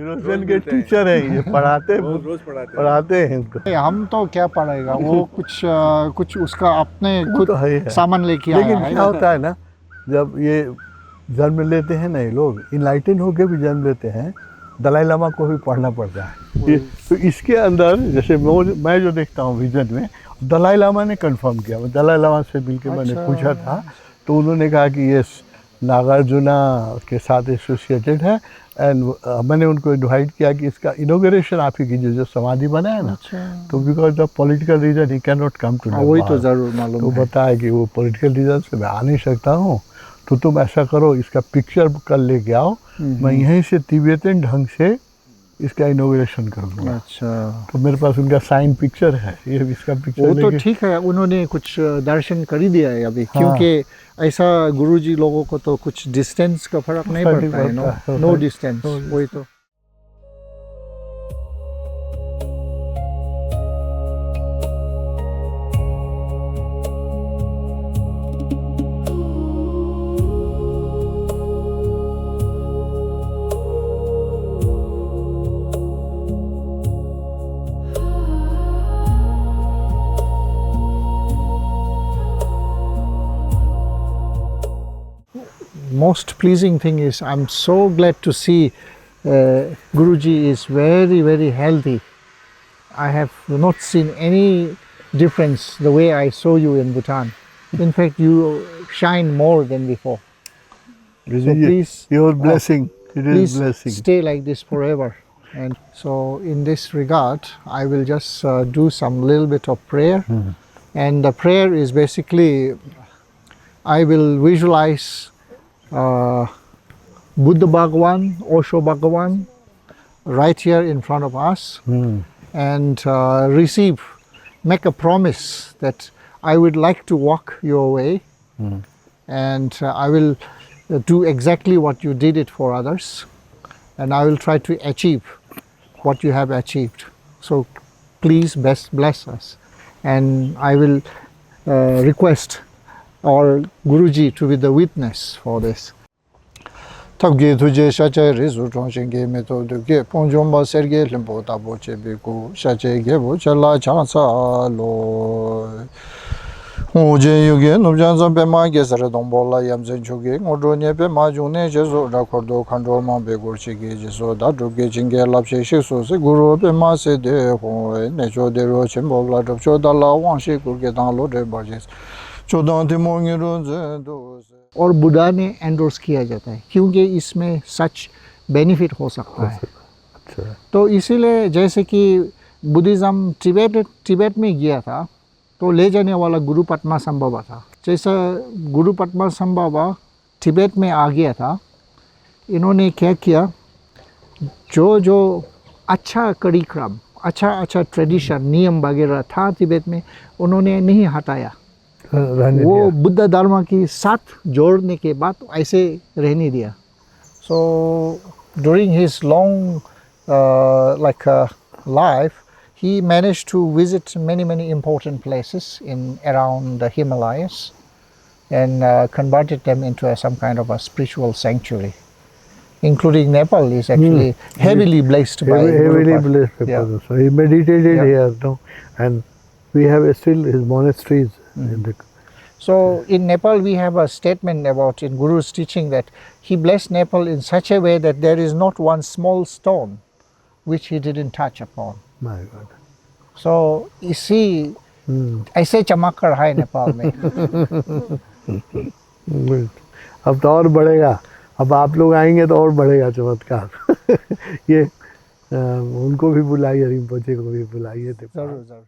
वैरोचन के टीचर हैं, ये पढ़ाते हैं इनको। हम तो क्या पढ़ेगा, वो कुछ उसका अपने खुद तो है। सामान लेके आया है। लेकिन क्या होता है ना, जब ये जन्म लेते हैं ना, ये लोग इनलाइटन होके भी जन्म लेते हैं, दलाई लामा को भी पढ़ना पड़ता है। तो इसके अंदर जैसे मैं जो देखता हूँ विजन में, दलाई लामा ने कंफर्म किया। दलाई लामा से मिलकर मैंने पूछा था, तो उन्होंने कहा कि ये नागार्जुना के साथ एसोसिएटेड है। एंड मैंने उनको इनवाइट किया कि इसका इनोग्रेशन आप ही कीजिए, जो समाधि बना है ना। तो because of political reason he can not come to Nepal. वही तो जरूर मालूम तो है। बताया कि वो पॉलिटिकल रीजन से मैं आ नहीं सकता हूँ, तो तुम ऐसा करो, इसका पिक्चर कल लेके आओ, मैं यहीं से तिब्बतन ढंग से इसका इनोग्रेशन कर दूँगा। अच्छा, तो मेरे पास उनका साइन पिक्चर है, ये इसका पिक्चर वो तो ठीक है, उन्होंने कुछ दर्शन कर ही दिया है अभी। हाँ। क्योंकि ऐसा गुरुजी लोगों को तो कुछ डिस्टेंस का फर्क नहीं पड़ता है। नो डिस्टेंस, वही तो। Most pleasing thing is I'm so glad to see Guruji is very, very healthy. I have not seen any difference the way I saw you in Bhutan. In fact, you shine more than before. So please, your blessing, it is blessing. Stay like this forever. And so in this regard, I will just do some little bit of prayer. And the prayer is basically, I will visualize Buddha Bhagavan, Osho Bhagavan right here in front of us, and make a promise that I would like to walk your way, and I will do exactly what you did it for others, and I will try to achieve what you have achieved. So please bless us, and I will request our Guruji to be the witness for this. Tabge tuje shache rizu chongshenge meto duke ponjomba serge limpo tabo chebeku shache gebo chala chansa lo Oje yuge nubjanza pema gesare dombola yamzen chuge ngodo nye pema june jesu rakordo khandro ma begur chige jesu da duke jinge lapshe shikso se guru pema se de ho necho de ro chimbola dobcho dala wangshi kurge dan lo de barjes और बुद्धा ने endorse किया जाता है क्योंकि इसमें सच benefit हो सकता है। तो इसीलिए जैसे कि बुद्धिज़्म तिब्बत में गया था, तो ले जाने वाला गुरु पद्मा संभव था। जैसा गुरु पद्मा संभव तिब्बत में आ गया था, इन्होंने क्या किया, जो अच्छा करिक्रम, अच्छा ट्रेडिशन, नियम वगैरह था तिब्बत में, उन्होंने नहीं हटाया। वो बुद्ध धर्म की साथ जोड़ने के बाद ऐसे रहने दिया। So during his long life, he managed to visit many important places in around the Himalayas and converted them into some kind of a spiritual sanctuary. Including Nepal is actually heavily blessed by blessed. So he meditated here, no? And we have still his monasteries. So in Nepal we have a statement about in Guru's teaching that he blessed Nepal in such a way that there is not one small stone which he didn't touch upon. My God. So इसी ऐसे चमक रहा है नेपाल में। अब तो और बढ़ेगा, अब आप लोग आएंगे तो और बढ़ेगा चमत्कार। ये उनको भी बुलाइए, रिम्पोचे को भी बुलाइए। जरूर।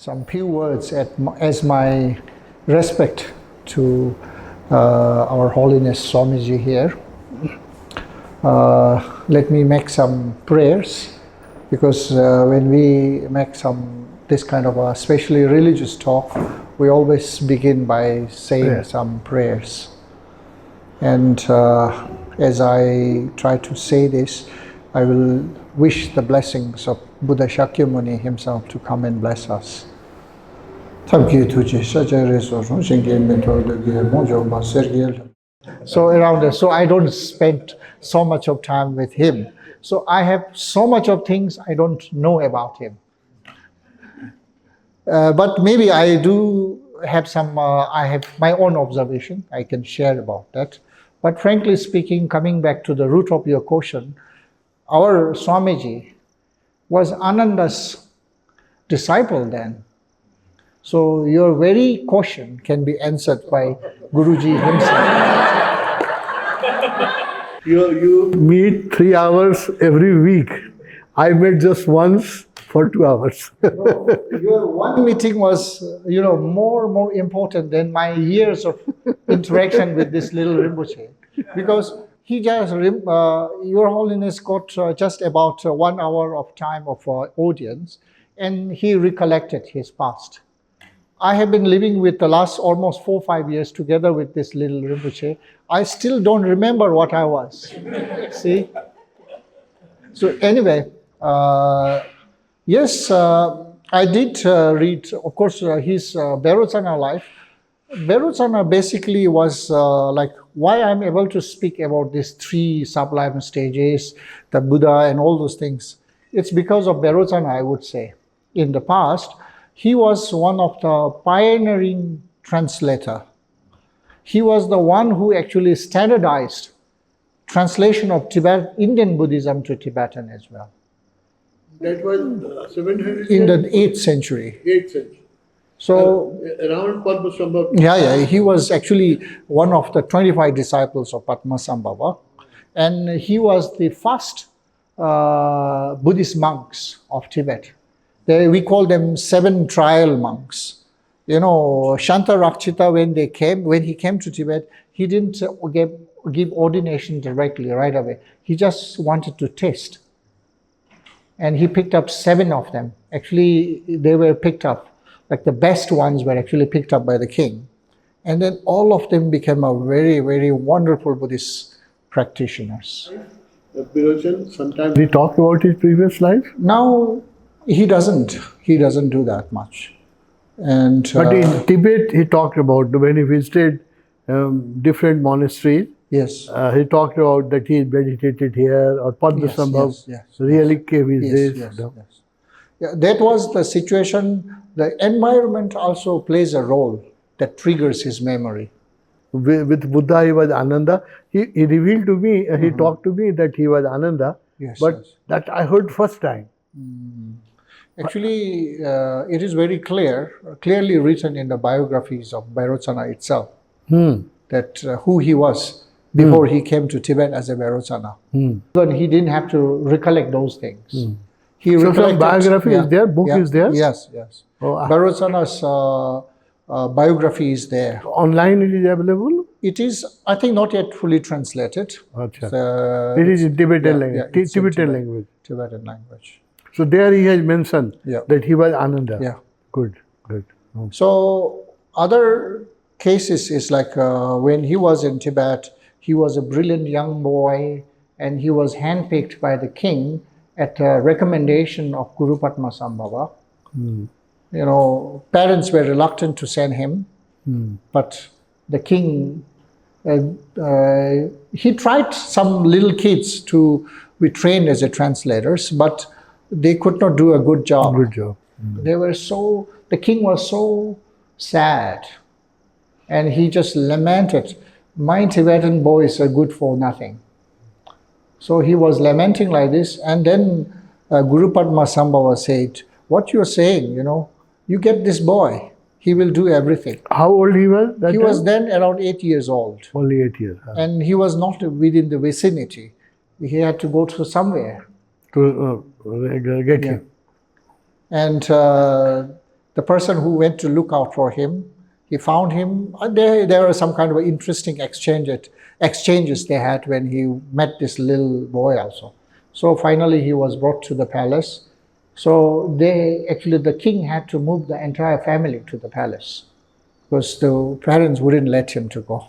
some few words as my respect to Our Holiness Swamiji here. Let me make some prayers, because when we make this kind of a especially religious talk, we always begin by saying some prayers. And as I try to say this, I will wish the blessings of Buddha Shakyamuni himself to come and bless us. So around there, so I don't spend so much of time with him. So I have so much of things I don't know about him. But maybe I do have some, I have my own observation I can share about that. But frankly speaking, coming back to the root of your question, our Swamiji was Ananda's disciple then. So your very question can be answered by Guruji himself. You meet 3 hours every week. I met just once for 2 hours. Your one meeting was, more important than my years of interaction with this little Rinpoche. Because he just, Your Holiness got just about 1 hour of time of audience, and he recollected his past. I have been living with the last almost 4 or 5 years together with this little Rinpoche. I still don't remember what I was. See? So anyway, yes, I did read, of course, his Vairochana life. Vairochana basically was like why I'm able to speak about these 3 sublime stages, the Buddha and all those things. It's because of Vairochana, I would say. In the past, he was one of the pioneering translator. He was the one who actually standardized translation of Indian Buddhism to Tibetan as well. That was 700 in the 8th century. 8th century. So around Padmasambhava. Yeah, he was actually one of the 25 disciples of Padmasambhava, and he was the first Buddhist monks of Tibet. We call them 7 trial monks. Shantarakshita, when he came to Tibet, he didn't give ordination directly right away. He just wanted to test. And he picked up 7 of them. Actually, they were picked up. Like the best ones were actually picked up by the king. And then all of them became a very, very wonderful Buddhist practitioners. Sometimes he talked about his previous life? Now, he doesn't do that much. And but in Tibet, he talked about when he visited different monasteries. Yes. He talked about that he meditated here, or Padmasambhava really came his days. Yes. Yeah, that was the situation. The environment also plays a role that triggers his memory. With Buddha, he was Ananda. He revealed to me, he talked to me that he was Ananda, that I heard first time. Actually, it is very clearly written in the biographies of Vairochana itself, that who he was before he came to Tibet as a Vairochana. But he didn't have to recollect those things. So some biography is there, book is there? Yes. Oh, Vairochana's biography is there. Online it is available? It is, I think, not yet fully translated. It is in Tibetan language. Tibetan language. So there he has mentioned that he was Ananda. Yeah. Good. So other cases is like when he was in Tibet, he was a brilliant young boy, and he was handpicked by the king at the recommendation of Guru Padmasambhava. Parents were reluctant to send him, but the king, he tried some little kids to be trained as translators, but they could not do a good job. The king was so sad, and he just lamented, my Tibetan boys are good for nothing. So he was lamenting like this, and then Guru Padmasambhava said, what you're saying, you get this boy, he will do everything. How old he was? He was then around 8 years old. Only 8 years. And he was not within the vicinity. He had to go to somewhere to get him. And the person who went to look out for him, he found him. There were some kind of interesting exchanges they had when he met this little boy also. So finally he was brought to the palace. So the king had to move the entire family to the palace because the parents wouldn't let him to go.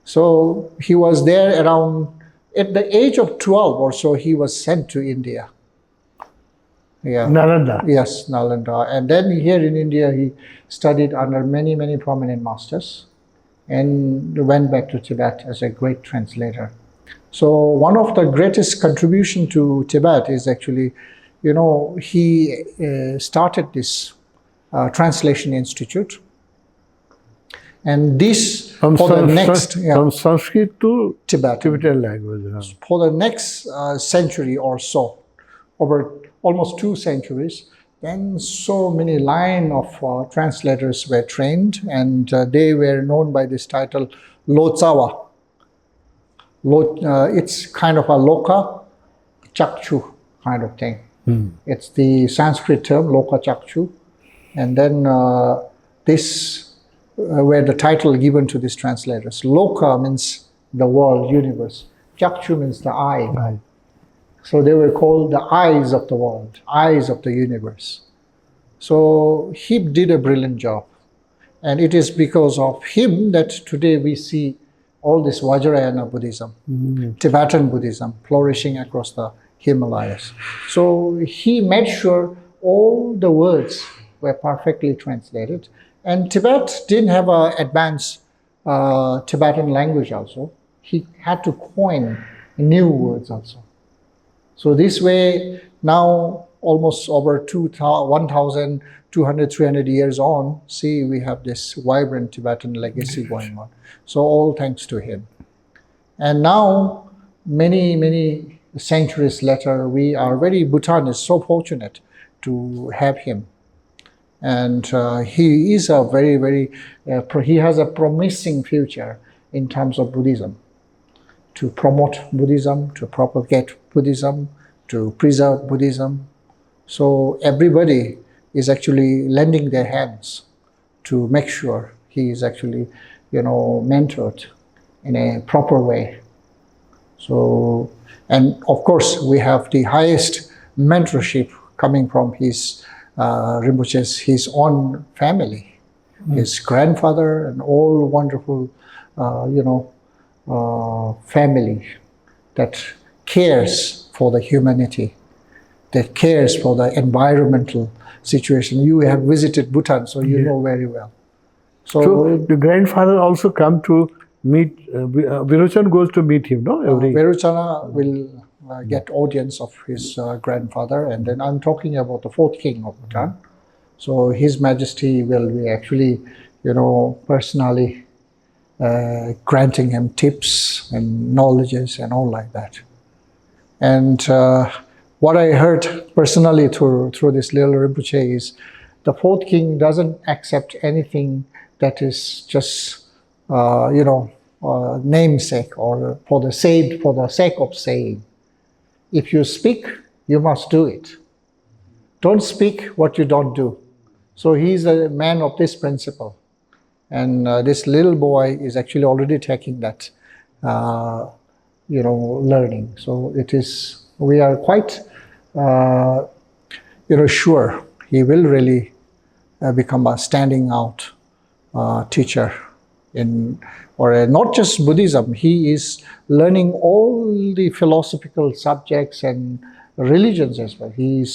So he was there around, at the age of 12 or so, he was sent to India. Yeah. Nalanda. Yes, Nalanda. And then here in India, he studied under many, many prominent masters and went back to Tibet as a great translator. So one of the greatest contribution to Tibet is actually, he started this translation institute. And this, From Sanskrit to Tibetan language. For the next century or so, over almost 2 centuries, then so many line of translators were trained, and they were known by this title, Lotsawa. It's kind of a Loka Chakchu kind of thing. It's the Sanskrit term, Loka Chakchu. And then this were the title given to these translators. Loka means the world, universe. Chakchu means the eye. Right. So they were called the eyes of the world, eyes of the universe. So he did a brilliant job. And it is because of him that today we see all this Vajrayana Buddhism, Tibetan Buddhism flourishing across the Himalayas. So he made sure all the words were perfectly translated. And Tibet didn't have an advanced Tibetan language also. He had to coin new words also. So this way, now almost over 1,200, 300 years on, see, we have this vibrant Tibetan legacy going on. So all thanks to him. And now, many, many centuries later, Bhutan is so fortunate to have him. And he is a he has a promising future in terms of Buddhism, to promote Buddhism, to propagate Buddhism, to preserve Buddhism. So everybody is actually lending their hands to make sure he is actually, mentored in a proper way. So, and of course, we have the highest mentorship coming from his Rinpoche's, his own family, his grandfather, and all wonderful, family that cares for the humanity, that cares for the environmental situation. You have visited Bhutan, so you know very well. So the grandfather also come to meet, Vairochana goes to meet him, no? Vairochana will get audience of his grandfather, and then I'm talking about the 4th king of Bhutan. So His Majesty will be actually, personally granting him tips and knowledges and all like that. And what I heard personally through this little Rinpoche is the 4th king doesn't accept anything that is just, namesake or for the sake of saying. If you speak, you must do it. Don't speak what you don't do. So he's a man of this principle. And this little boy is actually already taking that, learning. So we are quite, sure he will really become a standing out teacher not just Buddhism. He is learning all the philosophical subjects and religions as well. He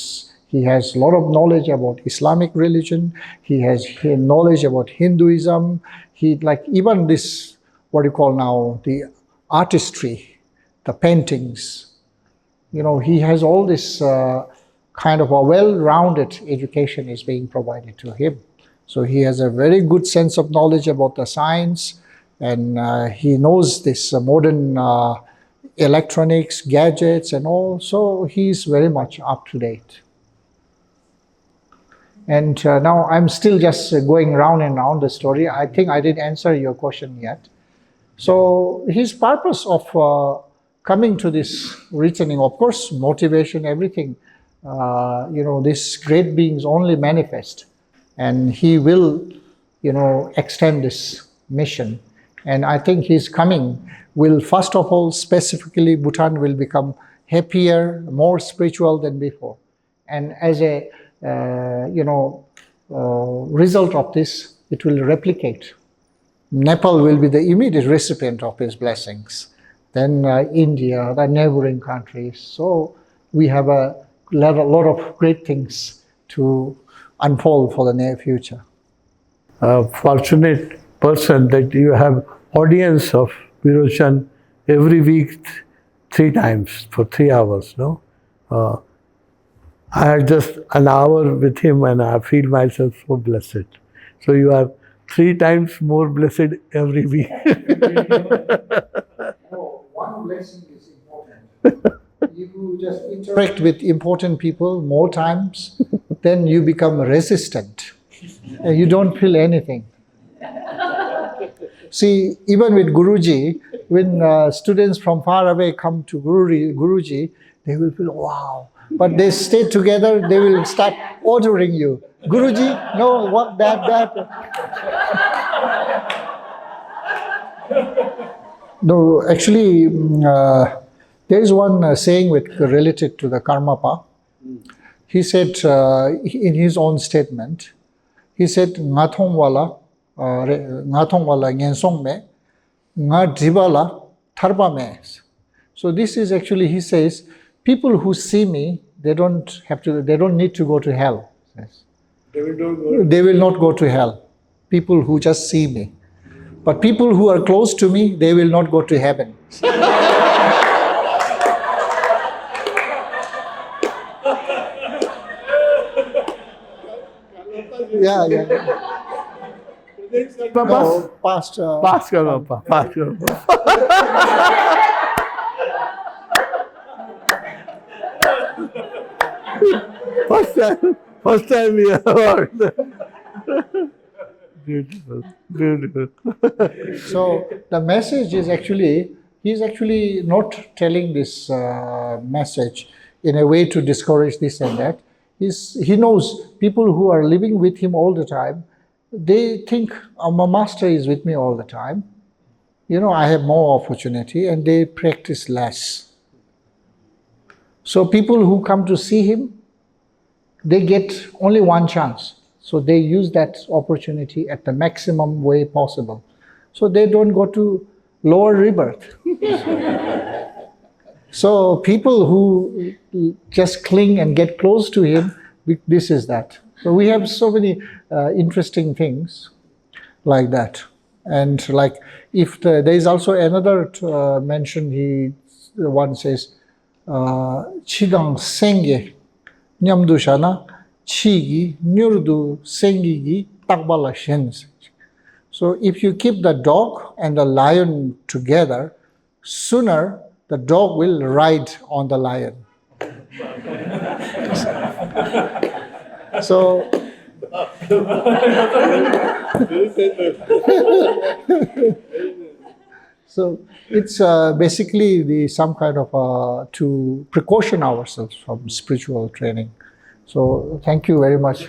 has a lot of knowledge about Islamic religion. He has knowledge about Hinduism. Even this, what you call now, the artistry, the paintings. He has all this kind of a well-rounded education is being provided to him. So he has a very good sense of knowledge about the science, and he knows this modern electronics, gadgets and all. So he's very much up to date. And now I'm still just going round and round the story. I think I didn't answer your question yet. So his purpose of coming to this reasoning, of course, motivation, everything this great beings only manifest, and he will, extend this mission. And I think his coming will, first of all, specifically, Bhutan will become happier, more spiritual than before. And as a, result of this, it will replicate. Nepal will be the immediate recipient of his blessings. Then India, the neighboring countries. So we have a lot of great things to unfold for the near future. A fortunate person that you have audience of Vairochana every week 3 times for 3 hours, no? I had just an hour with him and I feel myself so blessed. So you are 3 times more blessed every week. One blessing is important. If you just interact with important people more times, then you become resistant. And you don't feel anything. See, even with Guruji, when students from far away come to Guruji, they will feel, wow. But they stay together, they will start ordering you. Guruji, no, what, that. No, actually, there is one saying related to the Karmapa. He said, in his own statement, he said, "Nga thong wala ngen song me, nga dribala tharba me." So this is actually, he says, people who see me, they don't need to go to hell. They will not go to hell. People who just see me. But people who are close to me, they will not go to heaven. Yeah. No, past karo. First time we have heard. Beautiful. So the message is actually, he's actually not telling this message in a way to discourage this and that. He knows people who are living with him all the time, they think, my master is with me all the time. I have more opportunity, and they practice less. So people who come to see him, they get only one chance. So they use that opportunity at the maximum way possible. So they don't go to lower rebirth. So people who just cling and get close to him, this is that. So we have so many interesting things like that. And like, if there is also another mention, one says, "Chidang senge nyamdushana chigi nyurdu sengigi takbala shense." So if you keep the dog and the lion together, sooner the dog will ride on the lion. So it's basically some kind of to precaution ourselves from spiritual training. So thank you very much.